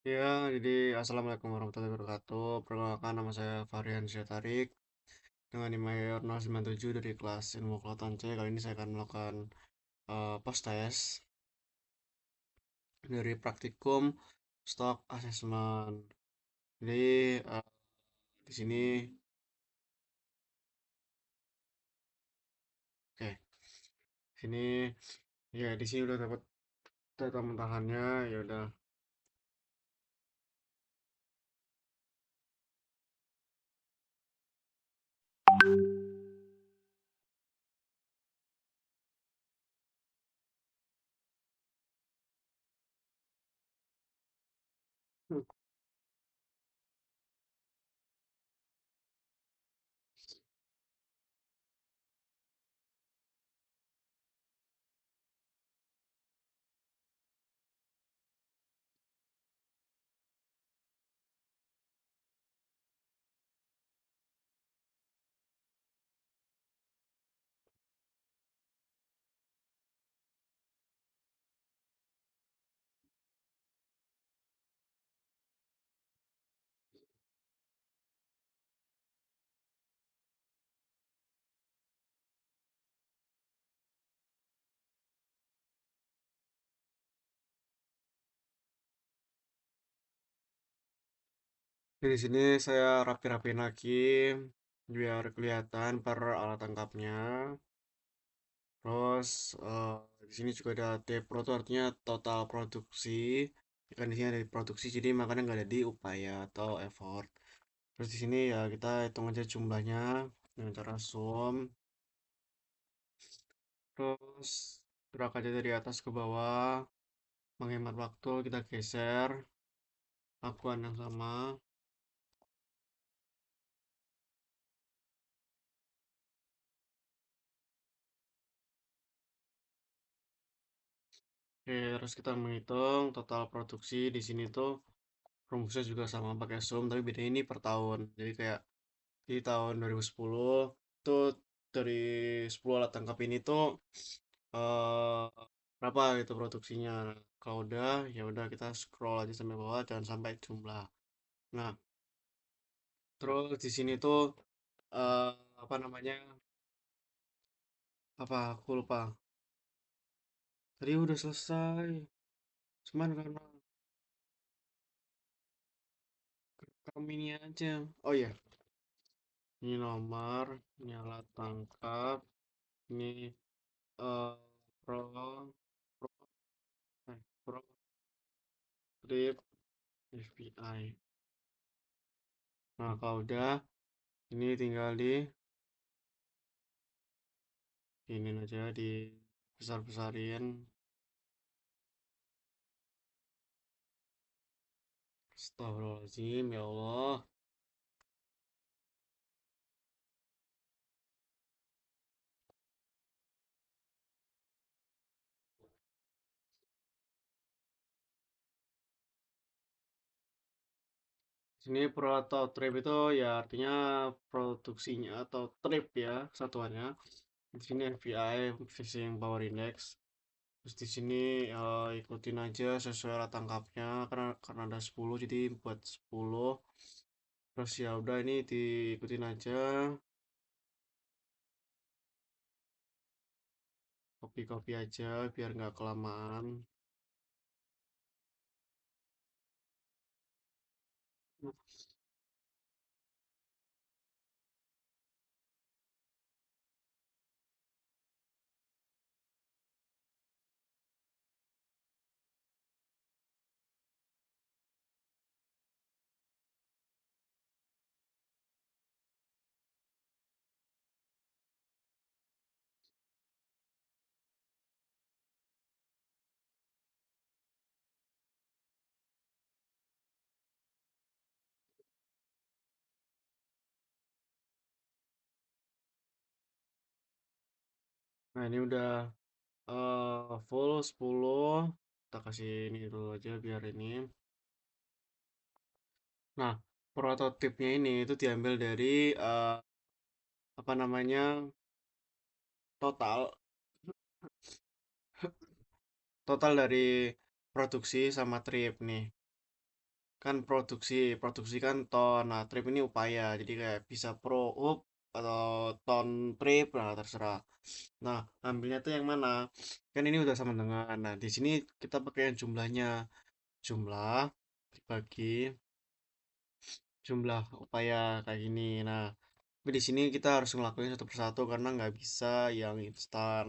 Ya, jadi Assalamualaikum warahmatullahi wabarakatuh. Perkenalkan nama saya Varian Syatarik dengan IMEI 097 dari kelas Ilmu Kelautan C. Kali ini saya akan melakukan post test dari praktikum stock assessment. Jadi di sini, oke, sini ya di sini udah dapat data mentahannya. Ya udah. Di sini saya rapi-rapiin lagi biar kelihatan per alat tangkapnya. Terus di sini juga ada T-Pro itu artinya total produksi. Kan di sini ada di produksi jadi makanya nggak ada di upaya atau effort. Terus di sini ya kita hitung aja jumlahnya dengan cara sum. Terus gerak aja dari atas ke bawah, menghemat waktu kita geser lakukan yang sama. Oke, terus kita menghitung total produksi di sini tuh rumusnya juga sama pakai sum tapi bedanya ini per tahun. Jadi kayak di tahun 2010 itu dari 10 alat tangkap ini tuh eh berapa gitu produksinya. Nah, kalau udah ya udah kita scroll aja sampai bawah jangan sampai jumlah. Nah, terus di sini tuh eh apa namanya? Apa aku lupa. Tadi udah selesai. Cuman karena kami ini aja. Oh iya, ini nomor, ini alat tangkap, ini eh pro pro pro trip FBI. Nah, kalau udah ini tinggal di ini aja di besar-besarin. Astagfirullahaladzim, ya Allah. Sini pro atau trip itu ya artinya produksinya atau trip ya satuannya. Di sini FBI, Fishing Power Index. Terus di sini ikutin aja sesuai alat tangkapnya karena ada 10 jadi buat 10. Terus ya udah ini diikutin aja, copy-copy aja biar nggak kelamaan. Nah, ini udah full 10. Kita kasih ini dulu aja biar ini. Nah, prototipnya ini itu diambil dari apa namanya? Total total dari produksi sama trip nih. kan produksi, produksi kan ton, nah trip ini upaya, jadi kayak bisa pro up atau ton trip, nah terserah. Nah, ambilnya tuh yang mana? Kan ini udah sama dengan, nah di sini kita pakai yang jumlahnya, jumlah dibagi jumlah upaya kayak gini. Nah, tapi di sini kita harus ngelakuin satu persatu karena nggak bisa yang instan.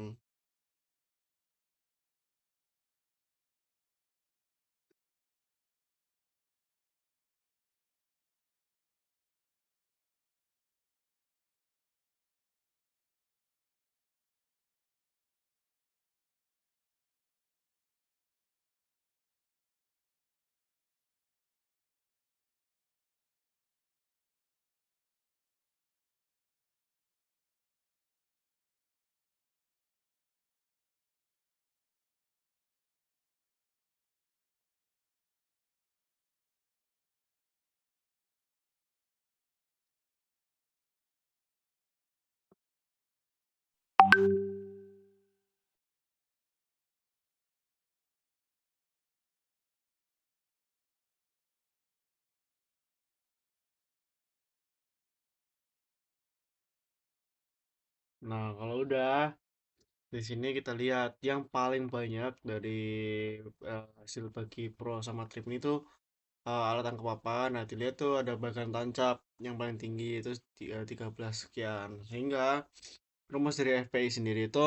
Nah, kalau udah di sini kita lihat yang paling banyak dari hasil bagi pro sama trip ini tuh alat tangkap papan. Nah, dilihat tuh ada bagan tancap yang paling tinggi itu 13 sekian. Sehingga rumus dari FPI sendiri itu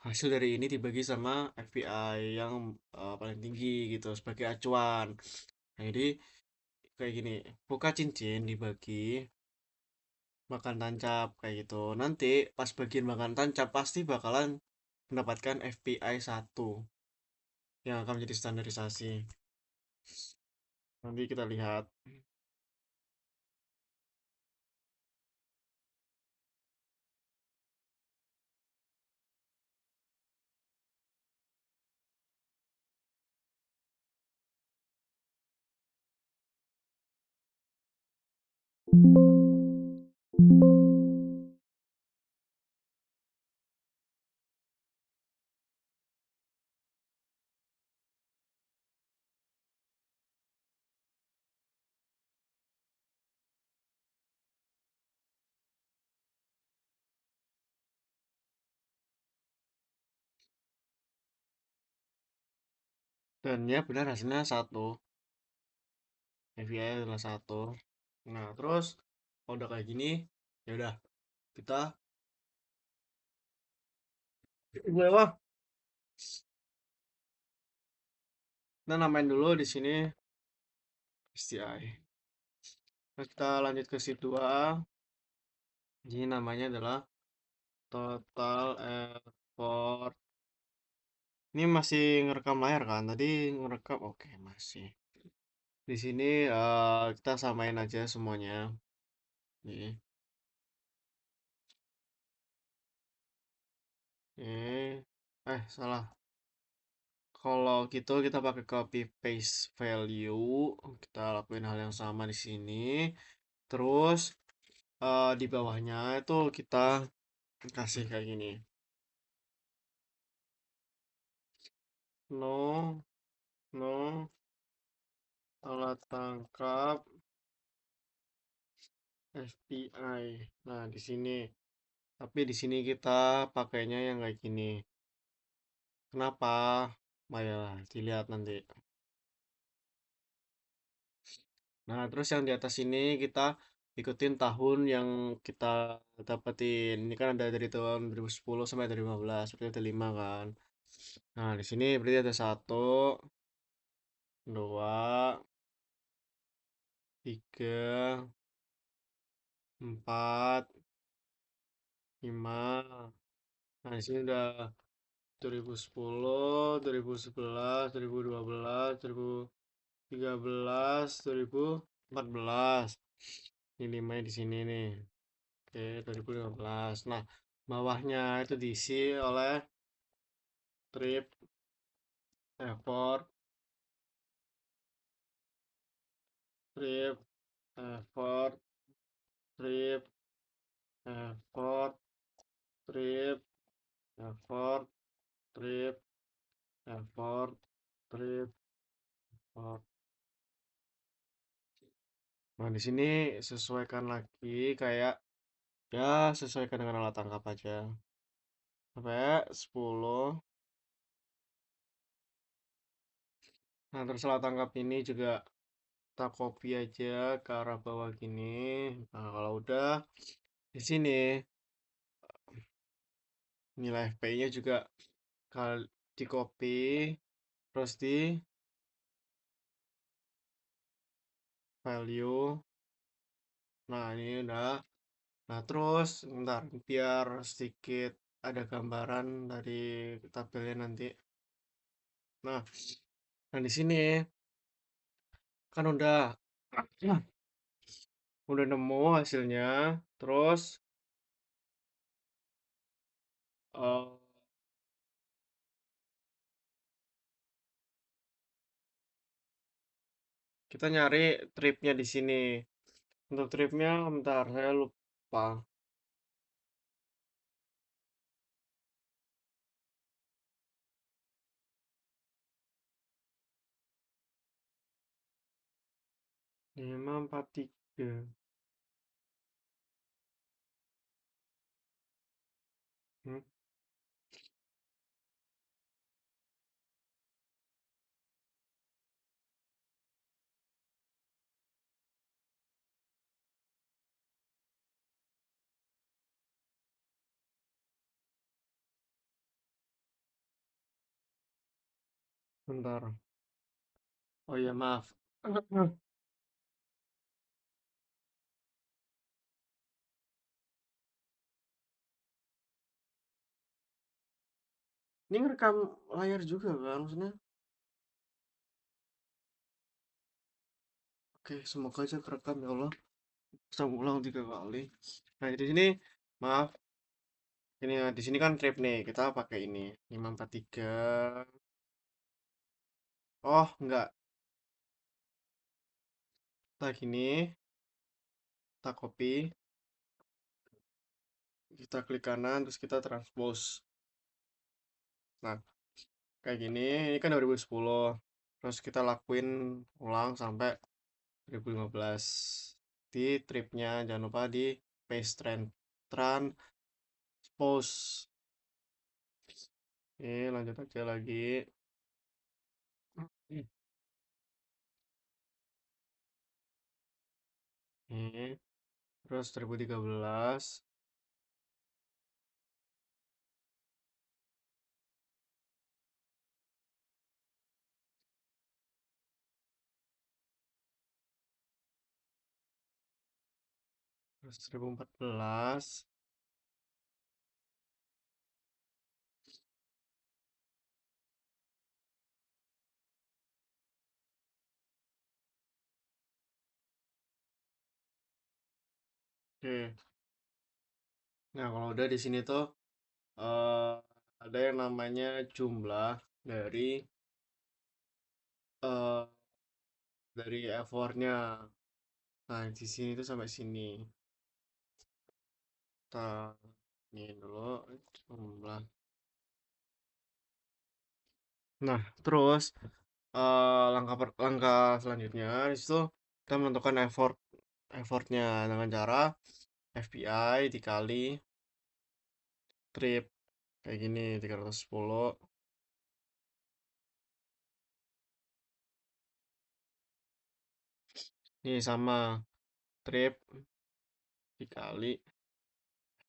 hasil dari ini dibagi sama FPI yang paling tinggi gitu sebagai acuan. Nah, jadi kayak gini, buka cincin dibagi makan tancap kayak gitu. Nanti pas bagian makan tancap pasti bakalan mendapatkan FPI 1 yang akan menjadi standarisasi. Nanti kita lihat. Dan ya benar hasilnya 1. FPI adalah 1. Nah, terus kalau udah kayak gini, ya udah kita gue wah, kita namain dulu di sini STI. Terus kita lanjut ke sheet 2. Ini namanya adalah total effort. Ini masih ngerekam layar kan? Tadi ngerekam, oke masih. Di sini kita samain aja semuanya. Nih, salah. Kalau gitu kita pakai copy paste value, kita lakuin hal yang sama di sini. Terus di bawahnya itu kita kasih kayak gini. No, no, alat tangkap FPI. Nah, di sini. Tapi di sini kita pakainya yang kayak gini. Kenapa? Baiklah, dilihat nanti. Nah, terus yang di atas ini kita ikutin tahun yang kita dapetin. Ini kan ada dari tahun 2010 sampai 2015, berarti ada 5 kan. Nah, di sini berarti ada 1, 2, 3, 4, 5. Nah, di sini udah 2010, 2011, 2012, 2013, 2014. Ini 5 di sini nih. Oke, 2015. Nah, bawahnya itu diisi oleh trip, effort, trip, effort, trip, effort, trip, effort, trip, effort, trip, Oh, nah, di sini sesuaikan lagi kayak ya sesuaikan dengan alat tangkap aja. Sampai 10. Nah, terus alat tangkap ini juga kita copy aja ke arah bawah gini. Nah, kalau udah di sini nilai FP-nya juga di copy terus di value. Nah, ini udah. Nah, terus bentar biar sedikit ada gambaran dari tabelnya nanti. Nah, nah di sini kan udah nemu hasilnya. Terus eh, kita nyari tripnya di sini. Untuk tripnya, bentar saya lupa. 543. Hmm, bentar. Oh iya, maaf. Ini ngerekam layar juga kan maksudnya? Oke, semoga aja kerekam ya Allah. Bisa ulang 3 kali. Nah, di sini maaf, ini ya, di sini kan trip nih. Kita pakai ini 543. Oh, enggak. Kita gini, kita copy, kita klik kanan terus kita transpose. Nah, kayak gini, ini kan 2010. Terus kita lakuin ulang sampai 2015. Di tripnya jangan lupa di paste transpose. Oke, lanjut aja lagi. Ini terus 2013, terus 2014. Oke. Nah, kalau udah di sini tuh eh, ada yang namanya jumlah dari eh dari effortnya. Nah, di sini tuh sampai sini. Kita ini dulu jumlah. Nah, terus langkah selanjutnya di situ kita menentukan effortnya dengan cara FPI dikali trip kayak gini 310. Ini sama trip dikali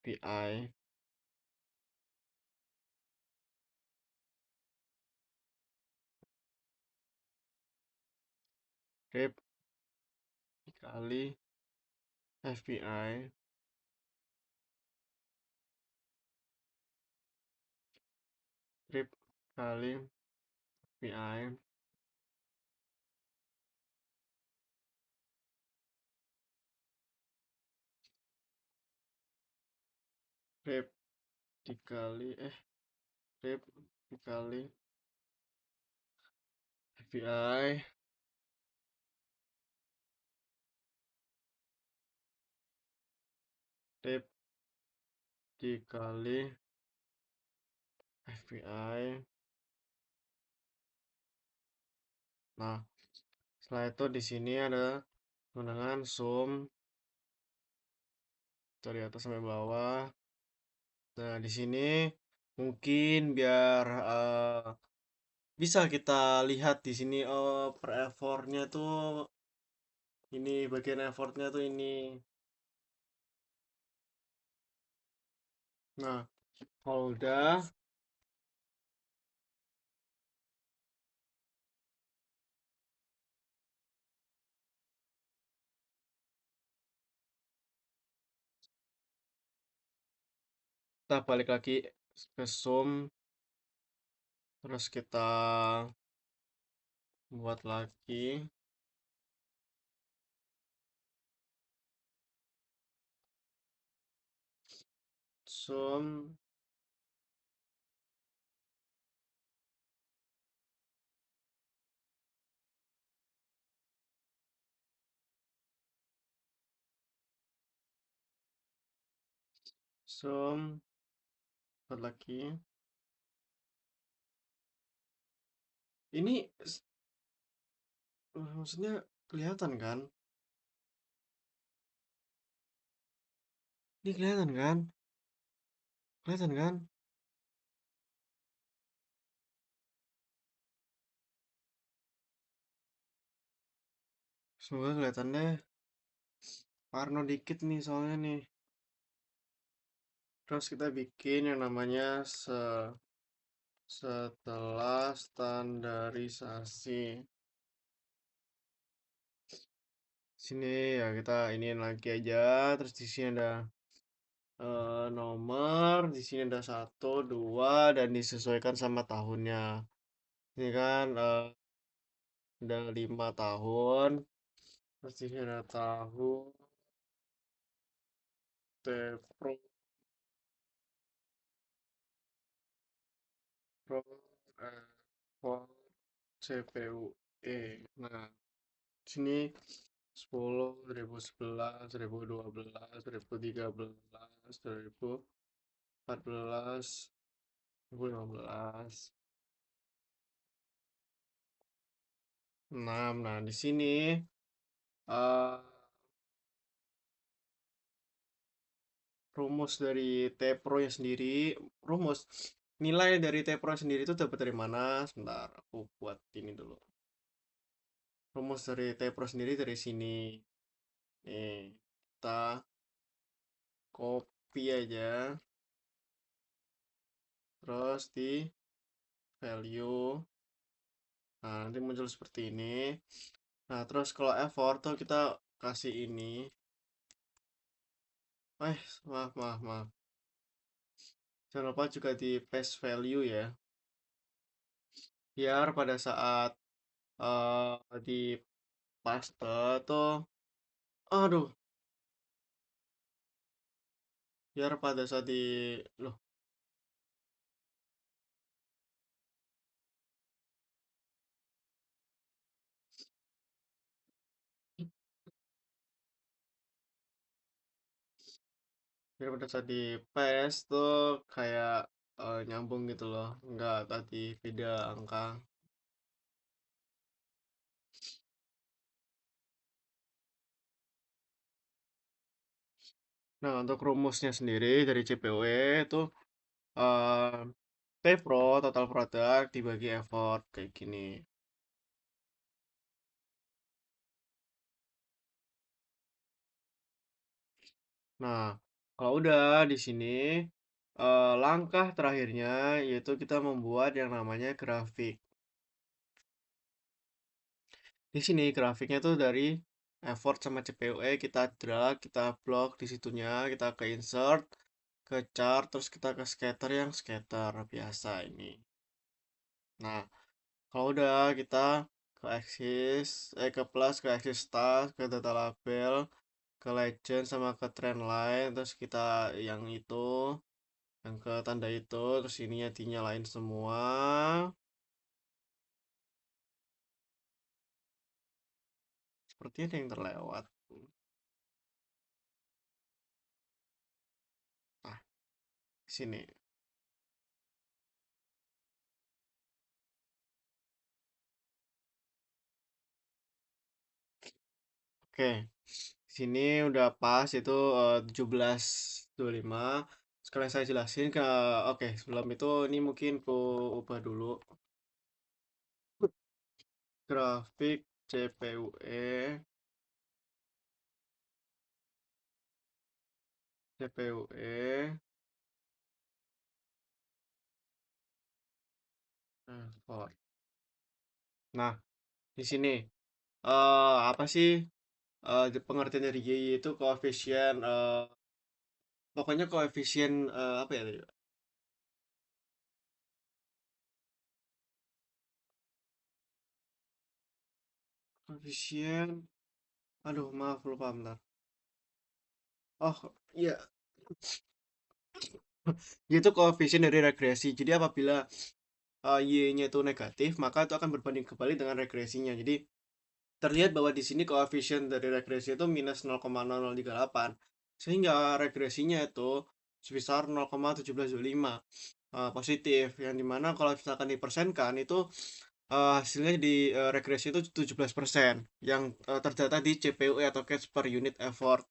FPI trip dikali FPI trip kali FPI trip dikali trip dikali FPI trip dikali FPI. Nah, Setelah itu di sini ada menggunakan zoom dari atas sampai bawah. Nah, di sini mungkin biar bisa kita lihat di sini per effortnya tuh ini bagian effortnya tuh ini. Nah, kalau udah kita balik lagi ke zoom, terus kita buat lagi zoom, zoom, buat lagi. Ini maksudnya kelihatan kan? Ini kelihatan kan? Kelihatan kan? Semoga kelihatan deh. Parno dikit nih soalnya nih. Terus kita bikin yang namanya setelah standarisasi. Sini ya kita iniin lagi aja. Terus di sini ada nomor, di sini ada 1, 2 dan disesuaikan sama tahunnya. Ini kan udah 5 tahun. Terus di sini ada tahun T Pro Pro for CPU E. Nah, sini 10, 2011, 2012, 2013, 2014, 2015, 6. Nah, di sini eh rumus dari T-Pro nya sendiri, rumus nilai dari T-Pro sendiri itu dapat dari mana? Sebentar, aku buat ini dulu. Rumus dari T-Pro sendiri dari sini. Nih, kita copy aja, terus di value. Nah, nanti muncul seperti ini. Nah, terus kalau effort tuh kita kasih ini. Maaf, maaf, maaf. Jangan lupa juga di paste value ya. Biar pada saat di paste tuh, aduh, biar pada saat di, loh, biar pada saat di paste tuh kayak nyambung gitu loh. Enggak tadi beda angka. Nah, untuk rumusnya sendiri dari CPOE itu eh T Pro total produk dibagi effort kayak gini. Nah, kalau udah di sini langkah terakhirnya yaitu kita membuat yang namanya grafik. Di sini grafiknya tuh dari effort sama CPUE kita drag, kita blok di situnya, kita ke insert, ke chart, terus kita ke scatter yang scatter biasa ini. Nah, kalau udah kita ke axis, ke plus, ke axis task, ke data label, ke legend sama ke trend line, terus kita yang ke tanda itu, terus ininya dinyalain semua. Sepertinya ada yang terlewat. Nah, sini. Oke, sini udah pas itu 17.25. Sekarang saya jelasin ke oke, sebelum itu ini mungkin ku ubah dulu grafik CPUE CPUE effort. Nah, di sini apa sih pengertian dari GY itu koefisien pokoknya koefisien apa ya tadi? Koefisien aduh maaf lupa bentar. Oh, iya, itu koefisien dari regresi. Jadi apabila y-nya itu negatif, maka itu akan berbanding kebalik dengan regresinya. Jadi terlihat bahwa di sini koefisien dari regresi itu minus 0,0038, sehingga regresinya itu sebesar 0,1725 positif. Yang dimana kalau misalkan dipersenkan itu hasilnya di regresi itu 17% yang tercatat di CPU atau catch per unit effort.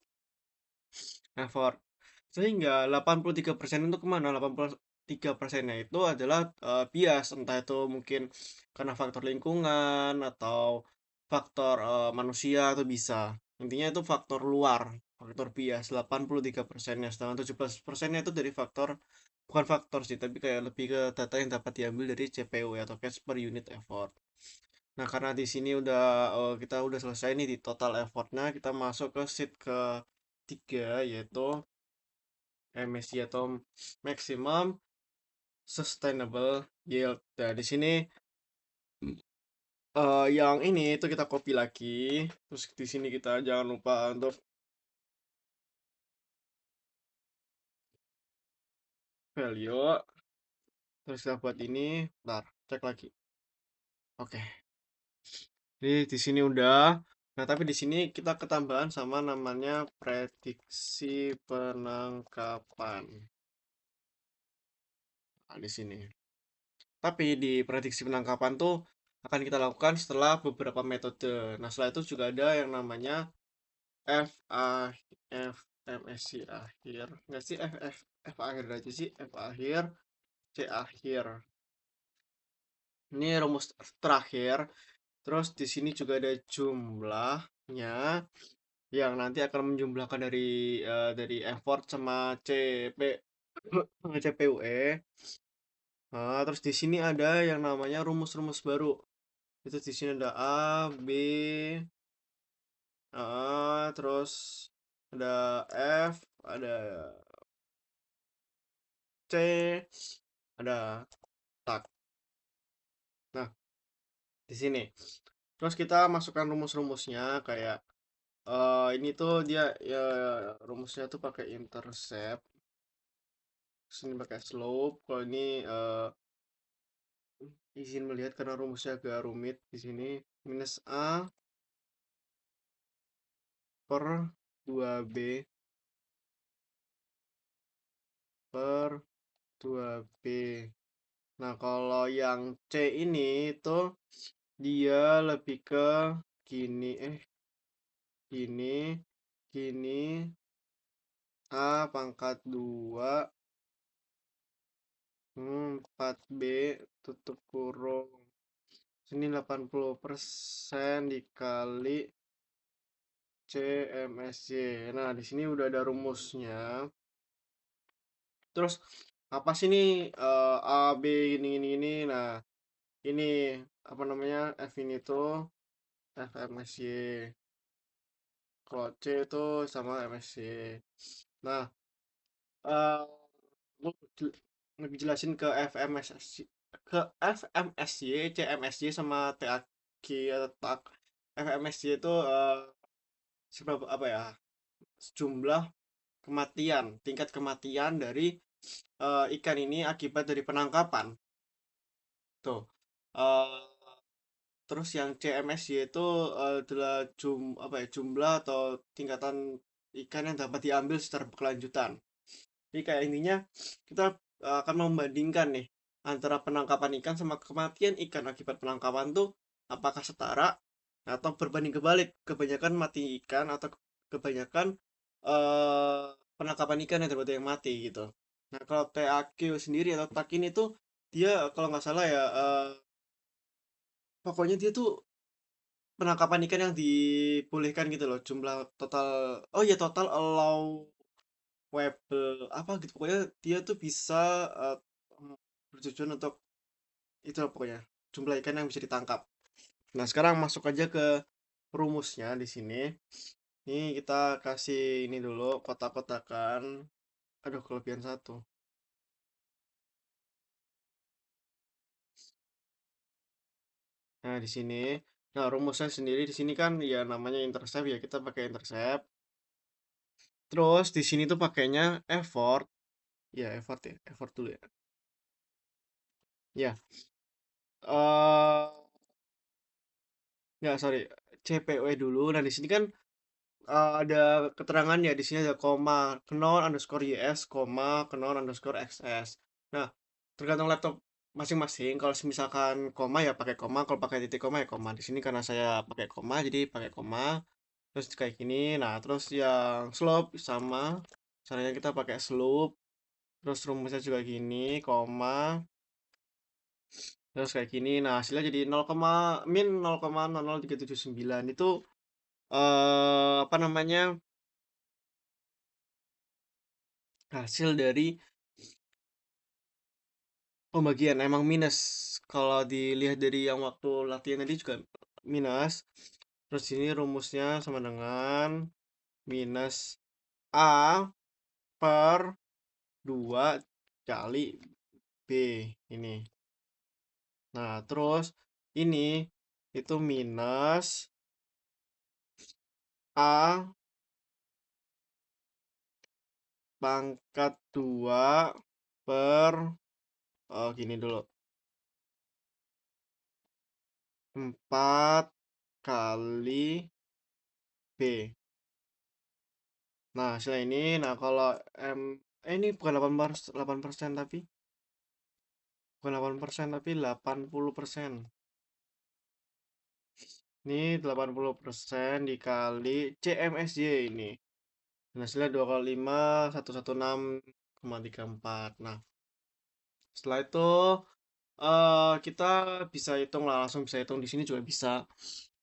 Sehingga 83% itu kemana? 83%-nya itu adalah bias, entah itu mungkin karena faktor lingkungan atau faktor manusia atau bisa. Intinya itu faktor luar, faktor bias 83%-nya, sedangkan 17%-nya itu dari faktor bukan faktor sih, tapi kayak lebih ke data yang dapat diambil dari CPU atau cache per unit effort. Nah, karena di sini udah kita udah selesai nih di total effortnya, kita masuk ke sheet ke tiga yaitu MSY atau maximum sustainable yield. Nah, di sini yang ini itu kita copy lagi. Terus di sini kita jangan lupa untuk value. Terus kita buat ini. Bentar, cek lagi. Oke. Jadi di sini udah. Nah, tapi di sini kita ketambahan sama namanya prediksi penangkapan. Nah, di sini. Tapi di prediksi penangkapan tuh akan kita lakukan setelah beberapa metode. Nah, setelah itu juga ada yang namanya F A F MSC akhir. Enggak sih F akhir aja sih, F akhir, C akhir. Ini rumus terakhir. Terus di sini juga ada jumlahnya yang nanti akan menjumlahkan dari effort sama CPUE. Nah, terus di sini ada yang namanya rumus-rumus baru. Itu di sini ada A, B, terus ada F, ada C, ada tak. Nah, di sini. Terus kita masukkan rumus-rumusnya kayak ini tuh dia ya rumusnya tuh pakai intercept, sini pakai slope. Kalau ini izin melihat karena rumusnya agak rumit di sini minus A per 2B per 2B. Nah, kalau yang C ini itu dia lebih ke gini, gini, gini, A pangkat 2, 4B tutup kurung. Sini 80% dikali CMSY. Nah, di sini udah ada rumusnya. Terus apa sih nih A, B, gini, gini, gini. Nah, ini apa namanya F ini tuh FMSY. Kalau C itu sama MSY. Nah, eh gua lebih jelasin ke FMSY ke FMSY, CMSY sama TAK atau TAK. FMSY itu seberapa apa ya? Jumlah kematian, tingkat kematian dari ikan ini akibat dari penangkapan. Tuh. eh Terus yang CMSY itu adalah apa ya, jumlah atau tingkatan ikan yang dapat diambil secara berkelanjutan. Jadi kayak intinya kita akan membandingkan nih antara penangkapan ikan sama kematian ikan akibat penangkapan tuh apakah setara atau berbanding kebalik, kebanyakan mati ikan atau kebanyakan eh penangkapan ikan yang daripada yang mati gitu. Nah, kalau TAQ sendiri atau takin itu dia kalau nggak salah ya pokoknya dia tuh penangkapan ikan yang dibolehkan gitu loh, jumlah total, oh ya total allowable apa gitu, pokoknya dia tuh bisa eh, bertujuan untuk itu loh pokoknya jumlah ikan yang bisa ditangkap. Nah, sekarang masuk aja ke rumusnya di sini. Ini kita kasih ini dulu kotak-kotakan. Aduh, kelebihan satu. Nah, di sini. Nah, rumusnya sendiri di sini kan ya namanya intercept ya kita pakai intercept. Terus di sini tuh pakainya effort. Ya, effort ya. Effort dulu ya. Ya. Eh ya, sorry. CPW dulu. Nah, di sini kan ada keterangan ya di sini ada koma kenon underscore ys koma kenon underscore xs. Nah, tergantung laptop masing-masing. Kalau misalkan koma ya pakai koma, kalau pakai titik koma ya koma. Di sini karena saya pakai koma jadi pakai koma. Terus kayak gini. Nah, terus yang slope sama caranya kita pakai slope. Terus rumusnya juga gini, koma. Terus kayak gini. Nah, hasilnya jadi 0, min 0,00379 itu apa namanya? Hasil dari pembagian emang minus. Kalau dilihat dari yang waktu latihan tadi juga minus. Terus ini rumusnya sama dengan minus A per 2 kali B ini. Nah, terus ini itu minus A pangkat 2 per gini dulu 4 kali B. Nah, hasilnya ini, nah kalau M, ini bukan 8%, tapi bukan 8% tapi 80%. Ini 80% dikali CMSY ini. Dan hasilnya 2 kali 5, 116,34. Nah, setelah itu kita bisa hitung lah, langsung bisa hitung di sini juga bisa.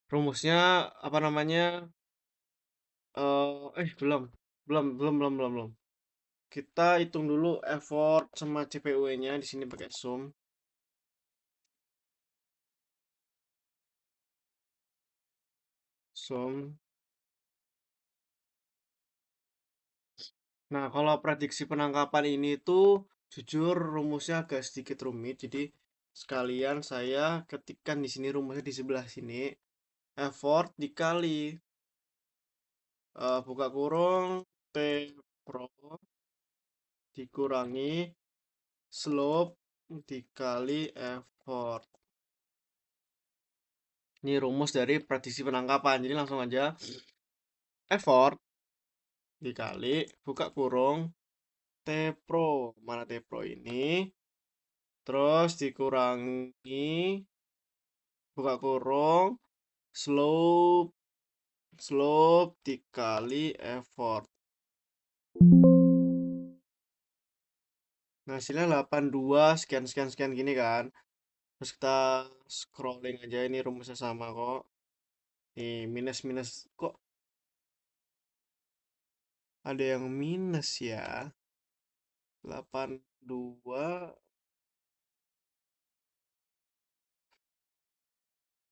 Rumusnya apa namanya? Belum. Belum, belum, belum, belum, belum. Kita hitung dulu effort sama CPUE-nya di sini pakai sum. Sum. Nah, kalau prediksi penangkapan ini tuh jujur rumusnya agak sedikit rumit. Jadi sekalian saya ketikkan di sini rumusnya di sebelah sini. Effort dikali buka kurung T pro dikurangi slope dikali effort. Ini rumus dari prediksi penangkapan. Jadi langsung aja effort dikali buka kurung T pro. Mana T pro ini? Terus dikurangi buka kurung slope slope dikali effort. Nah, hasilnya 82 sekian sekian sekian gini kan. Terus kita scrolling aja, ini rumusnya sama kok. Nih, minus minus kok ada yang minus ya. 82.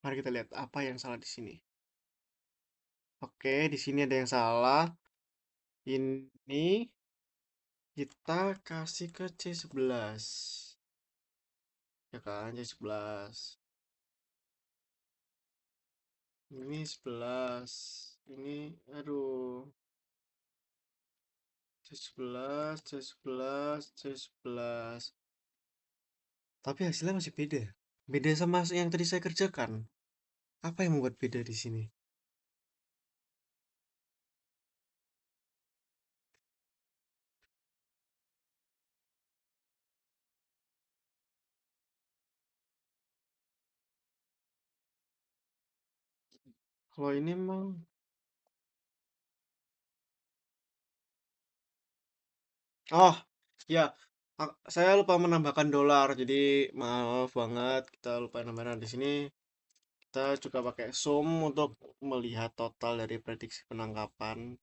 Mari kita lihat apa yang salah di sini. Oke, di sini ada yang salah. Ini kita kasih ke C11. Ya kan, C11. Ini 11. Ini aduh. C11, C11, C11. Tapi hasilnya masih beda. Beda sama yang tadi saya kerjakan. Apa yang membuat beda di sini? Kalau ini emang, oh ya, saya lupa menambahkan dolar. Jadi maaf banget, kita lupa nambahin di sini. Kita juga pakai zoom untuk melihat total dari prediksi penangkapan.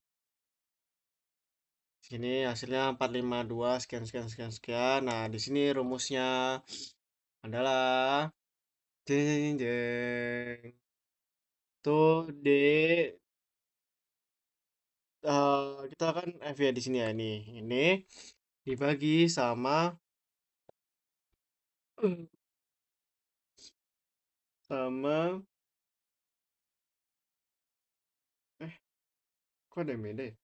Sini hasilnya 452 sekian sekian sekian sekian. Nah, di sini rumusnya adalah jeng jeng jeng. Tuh D, kita kan F ya di sini ya nih. Ini dibagi sama sama eh kok ada yang beda ya?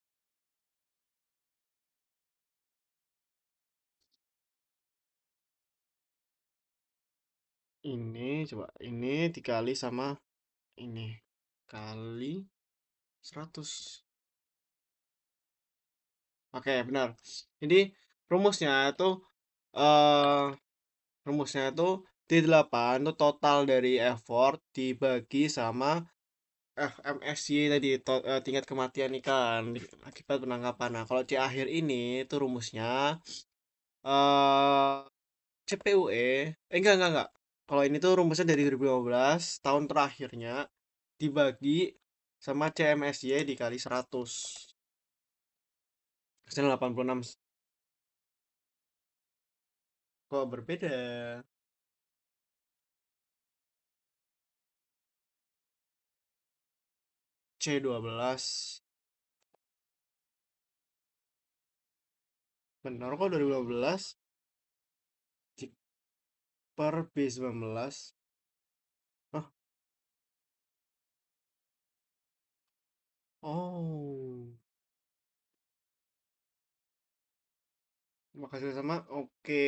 Ini coba ini dikali sama ini kali 100. Oke, benar. Jadi rumusnya itu eh D8 itu total dari effort dibagi sama FMSY tadi, tingkat kematian ikan akibat penangkapan. Nah, kalau C akhir ini itu rumusnya eh CPUE. Enggak. Kalau ini tuh rumusnya dari 2015 tahun terakhirnya dibagi sama CMSY dikali 100. Hasilnya 86. Kok berbeda? C12. Benar kok 2015 per B19. Hah? Oh. Makasih sama. Oke.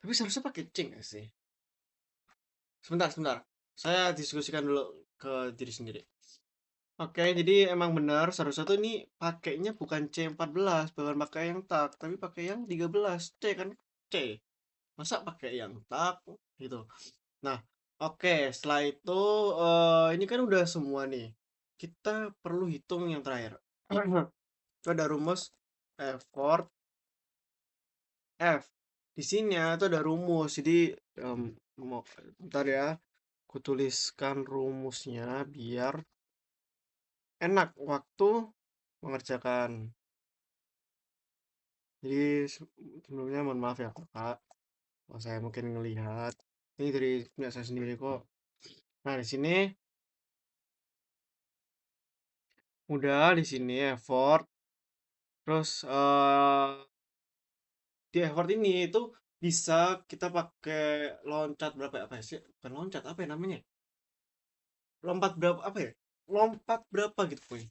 Tapi seharusnya pakai C nggak sih? Sebentar. Saya diskusikan dulu ke diri sendiri. Oke, jadi emang benar seharusnya tuh ini pakainya bukan C14, bukan pakai yang tak, tapi pakai yang 13. C kan C. Masa pakai yang tak gitu. Nah, oke, setelah itu ini kan udah semua nih. Kita perlu hitung yang terakhir. Itu ada rumus effort F. Di sini ya, itu ada rumus. Jadi mau bentar ya. Aku tuliskan rumusnya biar enak waktu mengerjakan. Jadi sebelumnya mohon maaf ya Kak. Kalau saya mungkin ngelihat ini dari punya saya sendiri kok. Nah, di sini udah di sini effort. Terus di effort ini itu bisa kita pakai loncat berapa apa sih? Bukan loncat apa ya namanya? Lompat berapa apa ya? Lompat berapa gitu, Boy.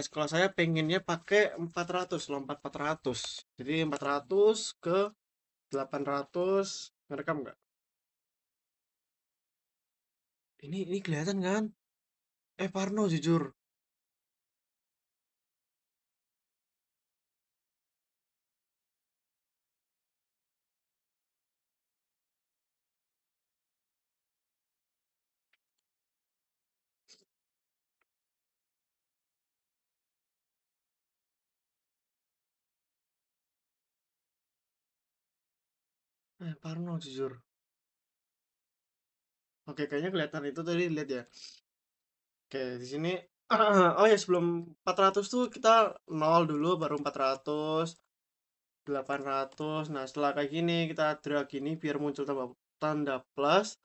Kalau saya pengennya pakai 400 lompat 400. Jadi 400 ke 800 ngerekam nggak? Ini kelihatan kan? Parno jujur. Parno jujur. Oke, kayaknya kelihatan itu tadi lihat ya. Oke, di sini oh ya sebelum 400 tuh kita nol dulu baru 400, 800. Nah, setelah kayak gini kita drag gini biar muncul tanda plus.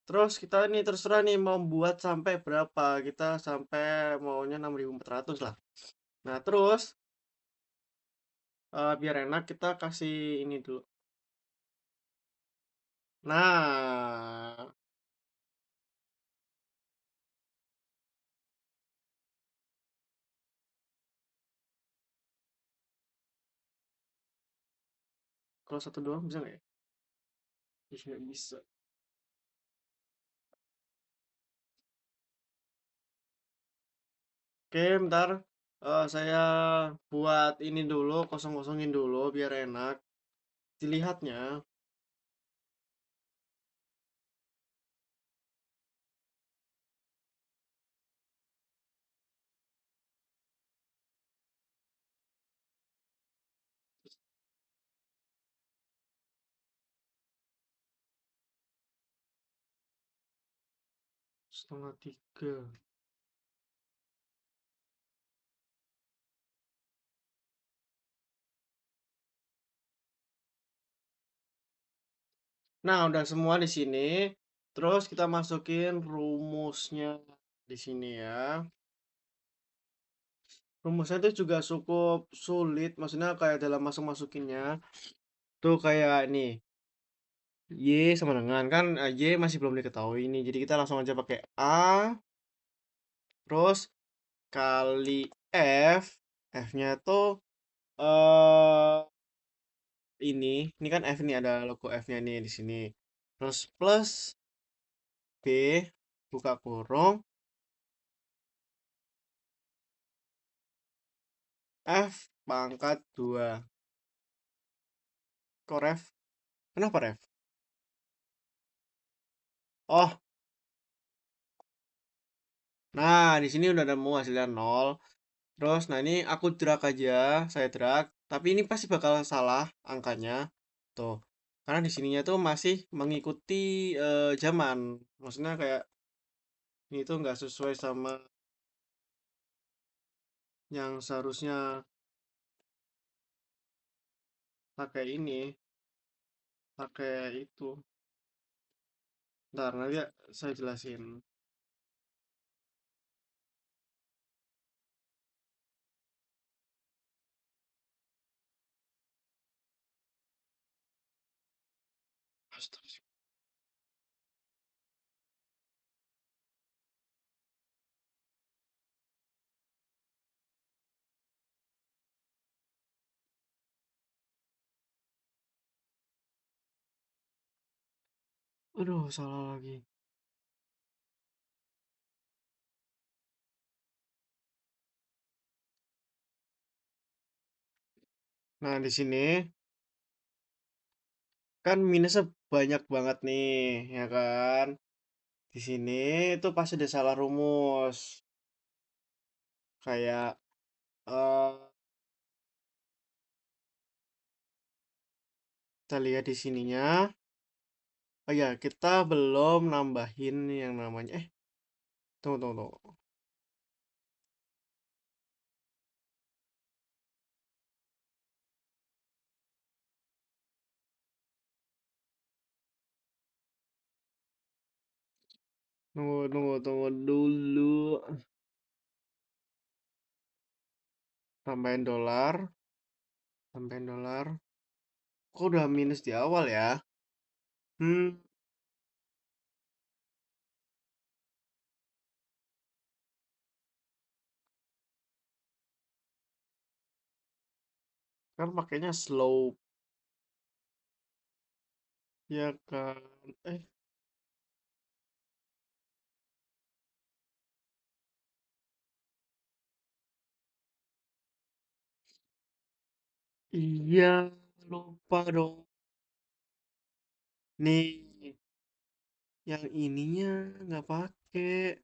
Terus kita ini terserah nih mau buat sampai berapa. Kita sampai maunya 6400 lah. Nah, terus biar enak kita kasih ini dulu. Nah, kalau satu doang bisa nggak ya? Ih, nggak bisa. Oke, bentar. Saya buat ini dulu, kosong-kosongin dulu biar enak dilihatnya. setengah tiga. Nah, udah semua di sini. Terus kita masukin rumusnya di sini ya. Rumusnya itu juga cukup sulit, maksudnya kayak dalam masuk-masukinnya. Tuh kayak nih, Y sama dengan kan Y masih belum diketahui ini. Jadi kita langsung aja pakai A, terus kali F. F-nya tuh eh ini kan F ini ada logo F-nya nih di sini. Terus plus B buka kurung F pangkat 2. Kok ref? Kenapa ref? Oh, nah di sini udah nemu hasilnya 0. Terus, nah ini aku drag aja, saya drag. Tapi ini pasti bakal salah angkanya. Tuh, karena di sininya tuh masih mengikuti zaman. Maksudnya kayak ini tuh nggak sesuai sama yang seharusnya pakai ini, pakai itu. Ntar, nanti ya saya jelasin. Astaga. Aduh, salah lagi. Nah, di sini kan minusnya banyak banget nih, ya kan? Di sini itu pasti ada salah rumus. Kayak eh kita lihat di sininya. Oh ya, kita belum nambahin yang namanya tunggu tunggu tunggu. Tunggu dulu. Tambahin dolar, tambahin dolar. Kok udah minus di awal ya? Hmm, kan pakainya slow ya kan? Eh, iya, lupa dong. Nih, yang ininya nggak pakai.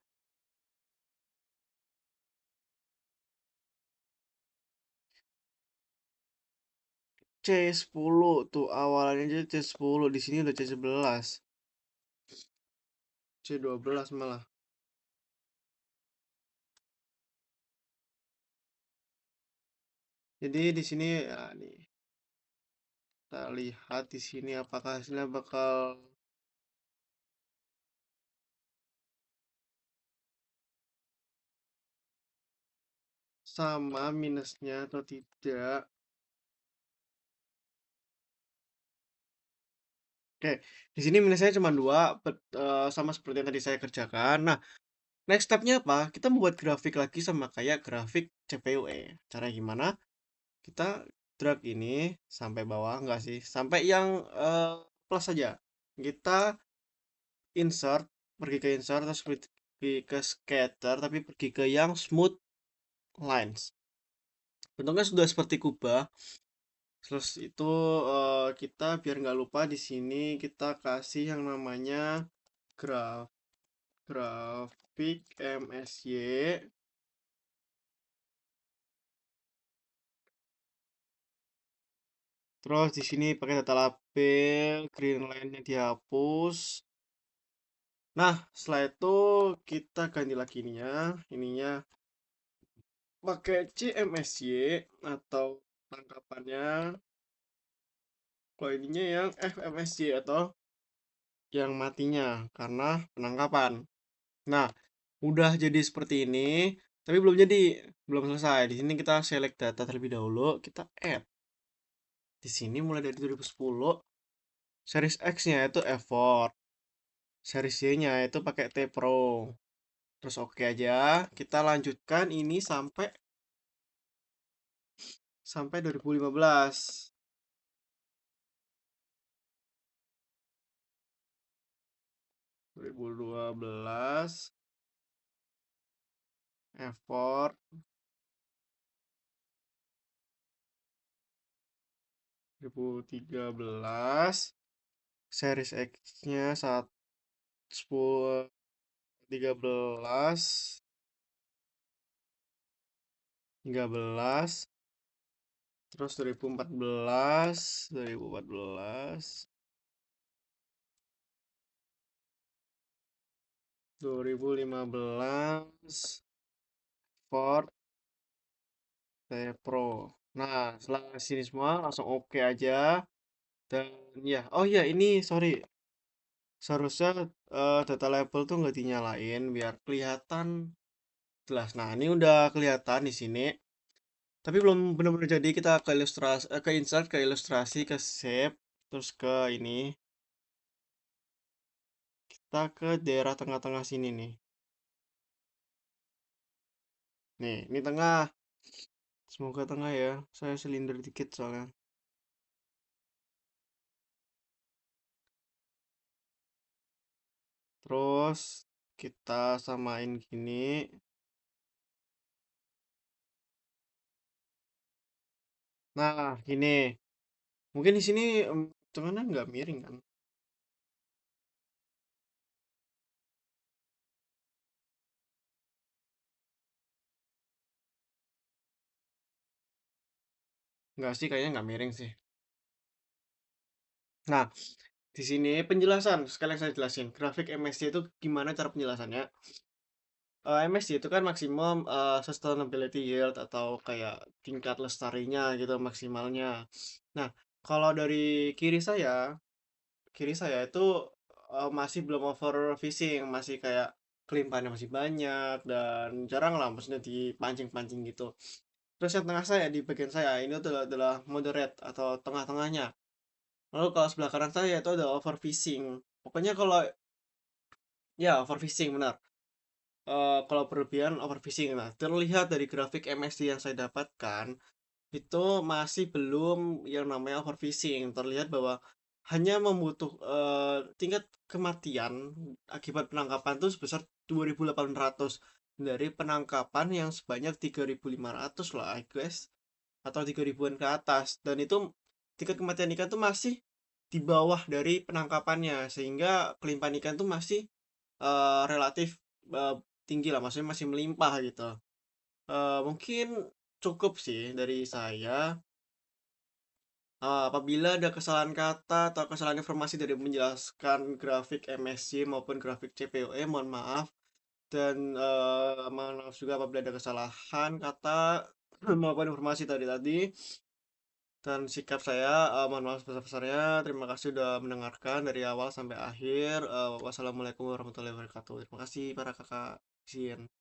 C10 tuh awalannya aja C10, di sini udah C11. C12 malah. Jadi di sini ya nih, kita lihat di sini apakah hasilnya bakal sama minusnya atau tidak. Oke, di sini minusnya cuma dua, sama seperti yang tadi saya kerjakan. Nah, next stepnya apa? Kita membuat grafik lagi sama kayak grafik CPUE. Cara gimana? Kita drag ini sampai bawah, enggak sih? Sampai yang plus saja. Kita insert, pergi ke insert, terus pergi ke scatter, tapi pergi ke yang smooth lines. Bentuknya sudah seperti kubah. Terus itu kita biar nggak lupa di sini kita kasih yang namanya graf grafik MSY. Terus di sini pakai data label, green line-nya dihapus. Nah, setelah itu kita ganti lagi ininya pakai CMSY atau tangkapannya. Kalau ininya yang FMSY atau yang matinya karena penangkapan. Nah, udah jadi seperti ini, tapi belum jadi, belum selesai. Di sini kita select data terlebih dahulu, kita add. Di sini mulai dari 2010, series X-nya itu effort, series Y-nya itu pakai T Pro. Terus oke aja, kita lanjutkan ini sampai 2015. 2012 effort 2013 series X-nya 10 13 13 terus 2014 2014 2015 for T Pro. Nah, setelah sini semua langsung oke aja. Dan ya, oh ya ini sorry, seharusnya data label tuh nggak dinyalain biar kelihatan jelas. Nah, ini udah kelihatan di sini. Tapi belum benar-benar jadi, kita ke ilustrasi, ke insert, ke ilustrasi, ke shape, terus ke ini. Kita ke daerah tengah-tengah sini nih. Nih, ini tengah. Semoga tengah ya. Saya silinder dikit soalnya. Terus kita samain gini. Nah, gini. Mungkin di sini tengahnya nggak miring kan? Nggak sih, kayaknya nggak miring sih. Nah, di sini penjelasan. Sekalian saya jelasin. Grafik MSC itu gimana cara penjelasannya. MSC itu kan maksimum sustainability yield atau kayak tingkat lestarinya gitu maksimalnya. Nah, kalau dari kiri saya itu masih belum overfishing, masih kayak kelimpahannya masih banyak dan jarang lah maksudnya dipancing-pancing gitu. Terus yang tengah saya di bagian saya ini adalah moderate atau tengah-tengahnya. Lalu kalau sebelah kanan saya itu ada overfishing. Pokoknya kalau ya overfishing benar. Kalau berlebihan overfishing. Nah, terlihat dari grafik MSD yang saya dapatkan, itu masih belum yang namanya overfishing. Terlihat bahwa hanya tingkat kematian akibat penangkapan itu sebesar 2.800 dari penangkapan yang sebanyak 3.500 lah, I guess, atau 3.000-an ke atas. Dan itu tingkat kematian ikan tuh masih di bawah dari penangkapannya, sehingga kelimpahan ikan tuh masih relatif eh, tinggi lah, maksudnya masih melimpah gitu. Mungkin cukup sih dari saya. Apabila ada kesalahan kata atau kesalahan informasi dari menjelaskan grafik MSC maupun grafik CPOE, mohon maaf. Dan mohon maaf juga apabila ada kesalahan kata maupun informasi tadi. Dan sikap saya, mohon maaf sebesar-besarnya. Terima kasih sudah mendengarkan dari awal sampai akhir. Wassalamualaikum warahmatullahi wabarakatuh. Terima kasih para kakak. Izin.